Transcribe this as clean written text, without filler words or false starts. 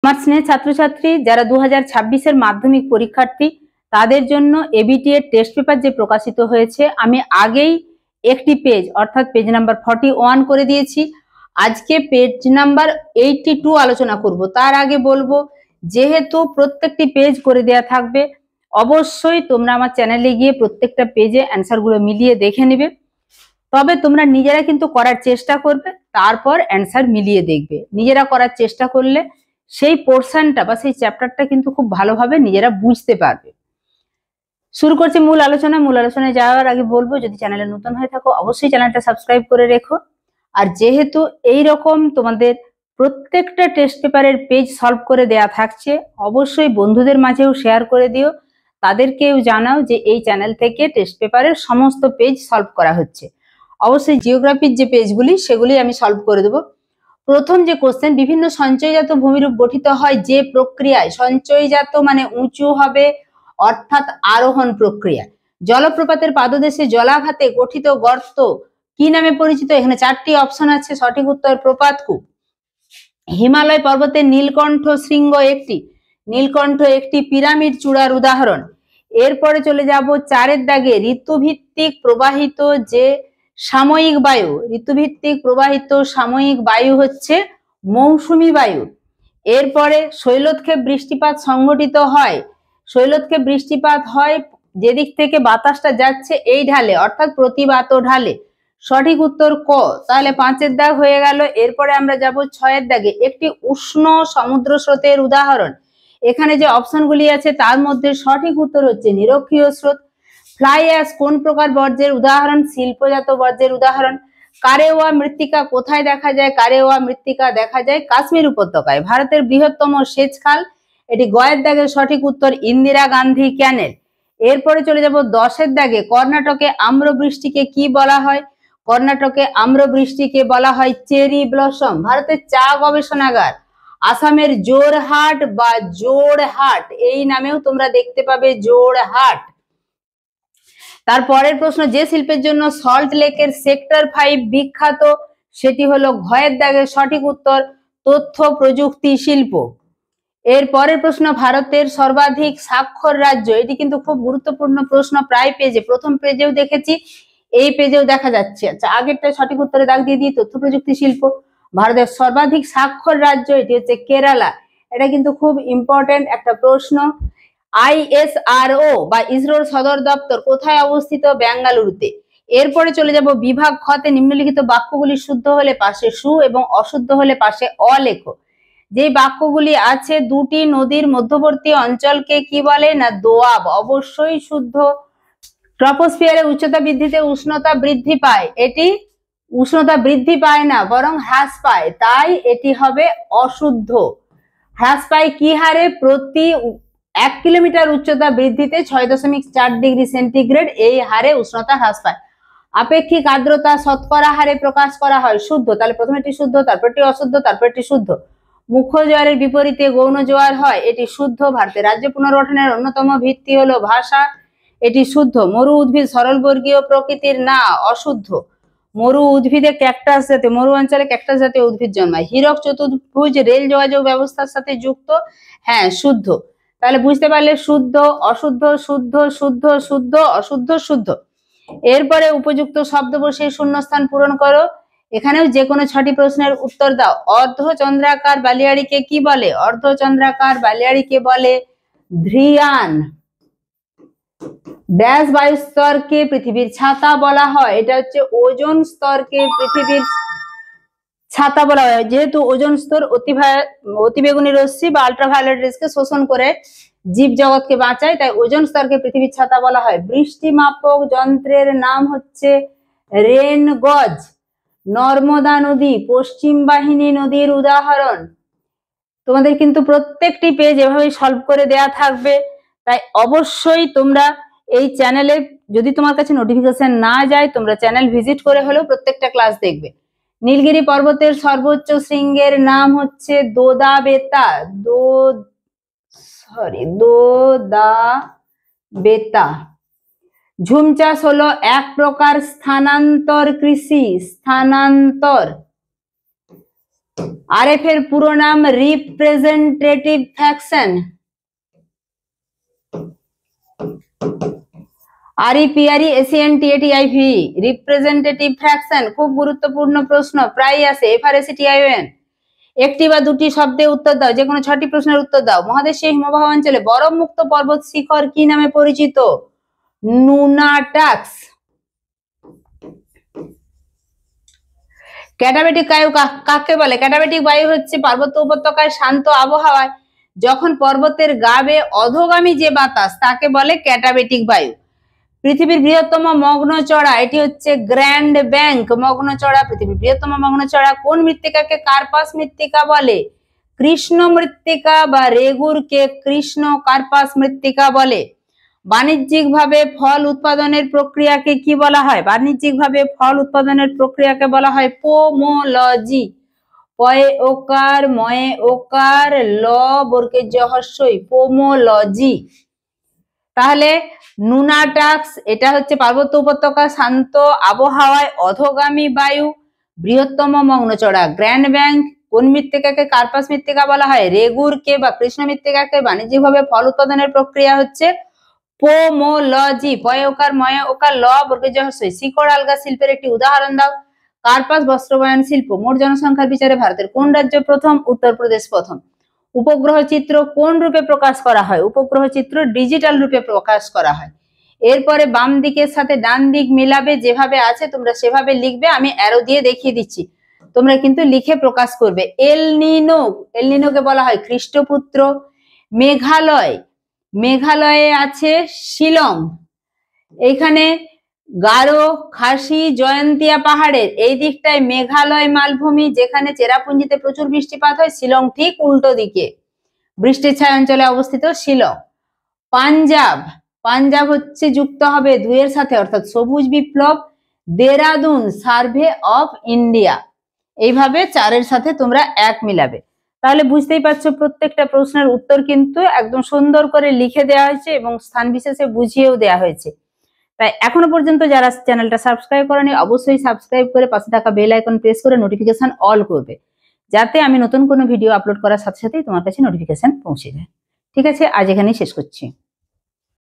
আমার স্নেহ ছাত্রছাত্রী যারা 2026-এর মাধ্যমিক পরীক্ষার্থী, তাদের জন্য এবিটি এর টেস্ট পেপার যে প্রকাশিত হয়েছে, আমি আগেই একটি পেজ অর্থাৎ পেজ নাম্বার 41 করে দিয়েছি। আজকে পেজ নাম্বার 82 আলোচনা করব। তার আগে বলবো, যেহেতু প্রত্যেকটি পেজ করে দেয়া থাকবে, অবশ্যই তোমরা আমার চ্যানেলে গিয়ে প্রত্যেকটা পেজে অ্যান্সারগুলো মিলিয়ে দেখে নেবে। তবে তোমরা নিজেরা কিন্তু করার চেষ্টা করবে, তারপর অ্যান্সার মিলিয়ে দেখবে। নিজেরা করার চেষ্টা করলে সেই পোর্শনটা বা সেই চ্যাপ্টারটা কিন্তু খুব ভালোভাবে নিজেরা বুঝতে পারবে। শুরু করছি মূল আলোচনা। মূল আলোচনায় যাওয়ার আগে বলবো, যদি চ্যানেলে নতুন হয়ে থাকো অবশ্যই চ্যানেলটা সাবস্ক্রাইব করে রেখো। আর যেহেতু এই রকম তোমাদের প্রত্যেকটা টেস্ট পেপারের পেজ সলভ করে দেয়া থাকছে, অবশ্যই বন্ধুদের মাঝেও শেয়ার করে দিও, তাদেরকেও জানাও যে এই চ্যানেল থেকে টেস্ট পেপারের সমস্ত পেজ সলভ করা হচ্ছে। অবশ্যই জিওগ্রাফির যে পেজগুলি সেগুলি আমি সলভ করে দেবো। প্রথম যে কোশ্চেন, বিভিন্ন সঞ্চয়জাত ভূমিরূপ গঠিত হয় যে প্রক্রিয়ায়। সঞ্চয়জাত মানে উঁচু হবে, অর্থাৎ আরোহণ প্রক্রিয়া। জলপ্রপাতের পাদদেশে জলাঘাতে গঠিত গর্ত কি নামে পরিচিত? এখানে 4টি অপশন আছে, সঠিক উত্তর প্রপাতকূপ। হিমালয় পর্বতের নীলকণ্ঠ শৃঙ্গ একটি। নীলকণ্ঠ একটি পিরামিড চূড়ার উদাহরণ। এরপরে চলে যাব 4-এর দাগে, ঋতুভিত্তিক প্রবাহিত যে সাময়িক বায়ু। ঋতুভিত্তিক প্রবাহিত সাময়িক বায়ু হচ্ছে মৌসুমী বায়ু। এরপরে শৈলক্ষেপ বৃষ্টিপাত সংঘটিত হয়। শৈলক্ষেপ বৃষ্টিপাত হয় যেদিক থেকে বাতাসটা যাচ্ছে এই ঢালে, অর্থাৎ প্রতিবাত ঢালে। সঠিক উত্তর ক। তাহলে 5-এর দাগ হয়ে গেল। এরপরে আমরা যাব 6-এর দাগে, একটি উষ্ণ সমুদ্র স্রোতের উদাহরণ। এখানে যে অপশনগুলি আছে তার মধ্যে সঠিক উত্তর হচ্ছে নিরক্ষীয় স্রোত। ফ্লাই অ্যাশ কোন প্রকার বর্জ্যের উদাহরণ? শিল্পজাত বর্জ্যের উদাহরণ। কারেওয়া মৃত্তিকা কোথায় দেখা যায়? কারেওয়া মৃত্তিকা দেখা যায় কাশ্মীর উপত্যকায়। ভারতের বৃহত্তম সেচ খাল, এটি গয়ের দাগের সঠিক উত্তর ইন্দিরা গান্ধী ক্যানেল। এরপরে চলে যাব 10-এর দাগে, কর্ণাটকে আম্রবৃষ্টিকে কি বলা হয়? কর্ণাটকে আম্রবৃষ্টিকে বলা হয় চেরি ব্লসম। ভারতের চা গবেষণাগার, আসামের জোরহাট বা জোড়হাট এই নামেও তোমরা দেখতে পাবে, জোড়হাট। তারপরের প্রশ্ন, যে শিল্পের জন্য সল্ট লেকের সেক্টর 5 বিখ্যাত, সেটি হলো ঘয়ের দাগের সঠিক উত্তর তথ্য প্রযুক্তি শিল্প। এর পরের প্রশ্ন, ভারতের সর্বাধিক স্বাক্ষর রাজ্য। এটি কিন্তু খুব গুরুত্বপূর্ণ প্রশ্ন, প্রায় পেজে, প্রথম পেজেও দেখেছি, এই পেজেও দেখা যাচ্ছে। আচ্ছা, আগেরটা সঠিক উত্তরে দাগ দিয়ে দিই, তথ্য প্রযুক্তি শিল্প। ভারতের সর্বাধিক স্বাক্ষর রাজ্য, এটি হচ্ছে কেরালা। এটা কিন্তু খুব ইম্পর্টেন্ট একটা প্রশ্ন। ISRO বা ইসরোর সদর দপ্তর কোথায় অবস্থিত? বেঙ্গালুরুতে। এরপরে চলে যাব বিভাগ খতে, নিম্নলিখিত বাক্যগুলি শুদ্ধ হলে পাশে সু এবং অশুদ্ধ হলে পাশে অ লেখো। যে বাক্যগুলি আছে, দুটি নদীর মধ্যবর্তী অঞ্চলকে কি বলে? না দোয়াব। অবশ্যই শুদ্ধ। ট্রপোস্ফিয়ারের উচ্চতা বৃদ্ধিতে উষ্ণতা বৃদ্ধি পায়, এটি উষ্ণতা বৃদ্ধি পায় না, বরং হ্রাস পায়, তাই এটি হবে অশুদ্ধ। হ্রাস পায় কি হারে? প্রতি 1 কিলোমিটার উচ্চতা বৃদ্ধিতে 6.4 ডিগ্রি সেন্টিগ্রেড এই হারে উষ্ণতা হ্রাস পায়। আপেক্ষিক আর্দ্রতা শতকরা হারে প্রকাশ করা হয়, শুদ্ধ। তাহলে প্রথমেটি শুদ্ধ, তারপরটি অশুদ্ধ, তারপরটি শুদ্ধ। মুখ্য জোয়ারের বিপরীতে গৌণ জোয়ার হয়, এটি শুদ্ধ। ভারতের রাজ্য পুনর্গঠনের অন্যতম ভিত্তি হলো ভাষা, এটি শুদ্ধ। মরু উদ্ভিদ সরলবর্গীয় প্রকৃতির না, অশুদ্ধ। মরু উদ্ভিদে ক্যাকটাস জাতীয়, মরু অঞ্চলে ক্যাকটাস জাতীয় উদ্ভিদ জন্মায়। হীরক চতুর্ভুজ রেল যোগাযোগ ব্যবস্থার সাথে যুক্ত, হ্যাঁ শুদ্ধ। তাহলে বুঝতে পারলে শুদ্ধ, অশুদ্ধ, শুদ্ধ, শুদ্ধ, শুদ্ধ, অশুদ্ধ, শুদ্ধ। এরপরে উপযুক্ত শব্দ বসিয়ে শূন্যস্থান পূরণ করো। এখানেও যে কোনো 6টি প্রশ্নের উত্তর দাও। অর্ধচন্দ্রাকার বালিয়াড়িকে কি বলে? অর্ধচন্দ্রাকার বালিয়াড়িকে বলে ধ্রিয়ান। ড্যাশ বায়ু স্তরকে পৃথিবীর ছাতা বলা হয়, এটা হচ্ছে ওজোন স্তরকে পৃথিবীর ছাতা বলা হয়। যেহেতু ওজোন স্তর অতিবেগুনি রশ্মি বা আল্ট্রাভায়োলেট রেজকে শোষণ করে জীব জগৎকে বাঁচায়, তাই ওজোন স্তরকে পৃথিবীর ছাতা বলা হয়। বৃষ্টি মাপক যন্ত্রের নাম হচ্ছে রেন গজ। নর্মদা নদী পশ্চিম বাহিনী নদীর উদাহরণ। তোমাদের কিন্তু প্রত্যেকটি পেজ এভাবেই সলভ করে দেয়া থাকবে, তাই অবশ্যই তোমরা এই চ্যানেলে, যদি তোমার কাছে নোটিফিকেশন না যায়, তোমরা চ্যানেল ভিজিট করে হলেও প্রত্যেকটা ক্লাস দেখবে। নীলগিরি পর্বতের সর্বোচ্চ শৃঙ্গের নাম হচ্ছে দোদা বেতা। দোদা বেতা। ঝুম চাষ হলো এক প্রকার স্থানান্তর কৃষি। স্থানান্তর। RF এর পুরো নাম representative fraction. REPRESENTATIV representative fraction, খুব গুরুত্বপূর্ণ প্রশ্ন, প্রায় আসে। FRACTION একটি বা দুটি শব্দে উত্তর দাও, যে কোনো 6টি প্রশ্নের উত্তর দাও। মহাদেশীয় হিমবাহ অঞ্চলে বরফমুক্ত পর্বত শিখর কি নামে পরিচিত? নুনাটাক্স। ক্যাটাবেটিক বায়ু কাকে বলে? ক্যাটাবেটিক বায়ু হচ্ছে পার্বত্য উপত্যকায় শান্ত আবহাওয়ায় যখন পর্বতের গা বেয়ে অধোগামী যে বাতাস তাকে বলে ক্যাটাবেটিক বায়ু। পৃথিবীর বৃহত্তম মগ্নচড়া, এটি হচ্ছে গ্র্যান্ড ব্যাংক মগ্নচড়া। পৃথিবীর বৃহত্তম মগ্নচড়া কোন মৃত্তিকাকে কার্পাস মৃত্তিকা বলে? কৃষ্ণ মৃত্তিকা বা রেগুরকে কৃষ্ণ কার্পাস মৃত্তিকা বলে। বাণিজ্যিকভাবে ফল উৎপাদনের প্রক্রিয়াকে কি বলা হয়? বাণিজ্যিকভাবে ফল উৎপাদনের প্রক্রিয়াকে বলা হয় পোমোলজি। পয়ে ওকার ময়ে ওকার ল বর্গের জ হ্রস্বই, পোমোলজি। তাহলে নুনাটাক্স এটা হচ্ছে পার্বত্য উপত্যকা শান্ত আবহাওয়ায় অধোগামী বায়ু, বৃহত্তম মগ্নচড়া গ্র্যান্ড ব্যাংক কোন মৃত্তিকাকে কার্পাস মৃত্তিকা বলা হয়? রেগুরকে বা কৃষ্ণ মৃত্তিকাকে। বাণিজ্যিকভাবে ফল উৎপাদনের প্রক্রিয়া হচ্ছে পোমোলজি। পয়ে ওকার ময়ে ওকার ল বর্গের জ হ্রস্বই। শিকড় আলগা শিল্পের একটি উদাহরণ দাও। কার্পাস বস্ত্রবয়ন শিল্প। মোট জনসংখ্যার বিচারে ভারতের কোন রাজ্য প্রথম? উত্তরপ্রদেশ প্রথম। উপগ্রহ চিত্র কোন রূপে প্রকাশ করা হয়? উপগ্রহ চিত্র ডিজিটাল রূপে প্রকাশ করা হয়। এরপরে বাম দিকের সাথে ডান দিক মিলাবে, যেভাবে আছে তোমরা সেভাবে লিখবে, আমি অ্যারো দিয়ে দেখিয়ে দিচ্ছি, তোমরা কিন্তু লিখে প্রকাশ করবে। এলনিনো, এলনিনোকে বলা হয় খ্রিস্টপুত্র। মেঘালয়, মেঘালয়ে আছে শিলং। এইখানে গারো, খাসি, জয়ন্তিয়া পাহাড়ের এই দিকটায় মেঘালয় মালভূমি, যেখানে চেরাপুঞ্জিতে প্রচুর বৃষ্টিপাত হয়। শিলং ঠিক উল্টো দিকে, বৃষ্টির ছায়া অঞ্চলে অবস্থিত শিলং। পাঞ্জাব, পাঞ্জাব হচ্ছে যুক্ত হবে 2 এর সাথে, অর্থাৎ সবুজ বিপ্লব। Dehradun survey of India. এইভাবে 4 এর সাথে তোমরা 1 মিলাবে। তাহলে বুঝতেই পারছো প্রত্যেকটা প্রশ্নের উত্তর কিন্তু একদম সুন্দর করে লিখে দেওয়া হয়েছে এবং স্থান বিশেষে বুঝিয়েও দেওয়া হয়েছে। তাই এখনো পর্যন্ত যারা চ্যানেলটা সাবস্ক্রাইব করেনি অবশ্যই সাবস্ক্রাইব করে পাশে থাকা বেল আইকন প্রেস করে নোটিফিকেশন অল করবে, যাতে আমি নতুন কোনো ভিডিও আপলোড করার সাথে সাথেই তোমার কাছে নোটিফিকেশন পৌঁছে যায়। ঠিক আছে, আজ এখানেই শেষ করছি।